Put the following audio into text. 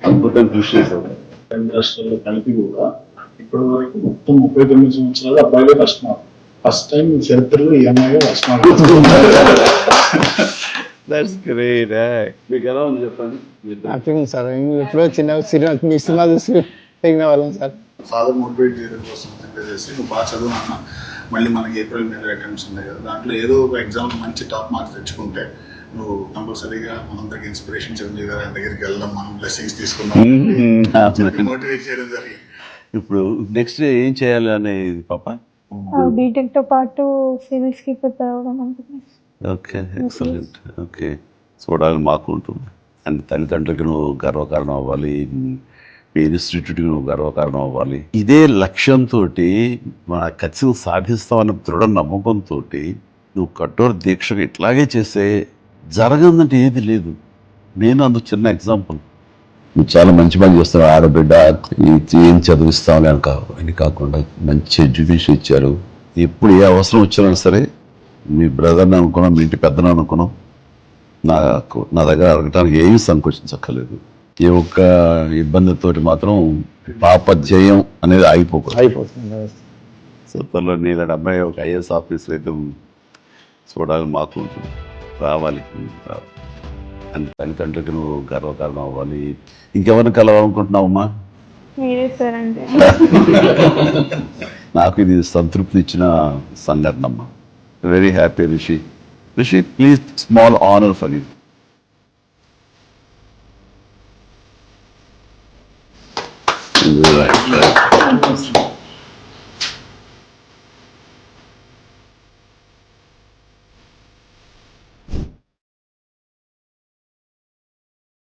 అద్భుతం కృషి చేశారు. 2 రాష్ట్రాల్లో కలిపి కూడా ఇప్పటి వరకు మొత్తం 39 సంవత్సరాలు అబ్బాయిలే ఫస్ట్ టైం చరిత్రలో ఈ అమ్మాయి దట్స్ గ్రేట్. మీకు ఎలా ఉంది చెప్పండి. సార్ ఎప్పుడో చిన్న సినిమా మీ సినిమా చూసి పెరిగిన వాళ్ళం సార్. ఫాదర్ మోటివేట్ చేయడం కోసం చేసి నువ్వు బాగా చదువు అన్న, మళ్ళీ మనకి ఏప్రిల్ మీద అటెంప్ట్స్ ఉన్నాయి కదా, దాంట్లో ఏదో ఒక ఎగ్జామ్ మంచి టాప్ మార్క్స్ తెచ్చుకుంటే నువ్వు కంపల్సరీగా మనందరికి ఇన్స్పిరేషన్ చిరంజీవి గారి దగ్గరికి వెళ్దాం, మనం బ్లెస్సింగ్స్ తీసుకుందాం మోటివేట్ చేయడం జరిగింది. ఇప్పుడు నెక్స్ట్ ఏం చేయాలి అనేది పాప? బీటెక్ తో పాటు సివిల్స్ కి ప్రిపేర్ అవ్వడం అనుకుంటున్నాను. Okay, excellent. ఓకే, చూడాలని మాకు ఉంటుంది. అండ్ తల్లిదండ్రులకి నువ్వు గర్వకారణం అవ్వాలి, మీ ఇన్స్టిట్యూట్కి నువ్వు గర్వకారణం అవ్వాలి. ఇదే లక్ష్యంతో మన ఖచ్చితంగా సాధిస్తామన్న దృఢ నమ్మకంతో నువ్వు కఠోర దీక్షగా ఇట్లాగే చేస్తే జరగదంటే ఏది లేదు. నేను అందుకు చిన్న ఎగ్జాంపుల్. నువ్వు చాలా మంచి పని చేస్తున్నావు. ఆడబిడ్డ ఏం చదివిస్తామని అని కాకుండా మంచి ఎడ్యుకేషన్ ఇచ్చారు. ఎప్పుడు ఏ అవసరం వచ్చినా సరే మీ బ్రదర్ని అనుకున్నాం, మీ ఇంటి పెద్దను అనుకున్నాం, నా దగ్గర అడగటానికి ఏమీ సంకోచించక్కర్లేదు. ఏ ఒక్క ఇబ్బందితో మాత్రం పాపధ్యేయం అనేది అయిపోతుంది. సో త్వరలో నీళ్ళ అబ్బాయి ఒక ఐఏఎస్ ఆఫీసర్ అయితే చూడాలని మాకు ఉంటుంది. రావాలి. అండ్ తల్లిదండ్రులకి నువ్వు గర్వకారణం అవ్వాలి. ఇంకెవరిని కలవాలనుకుంటున్నావమ్మా? మీరే సార్ అంటే నాకు ఇది సంతృప్తి ఇచ్చిన సంఘటన అమ్మా. Very happy. Rishi please, small honour for you.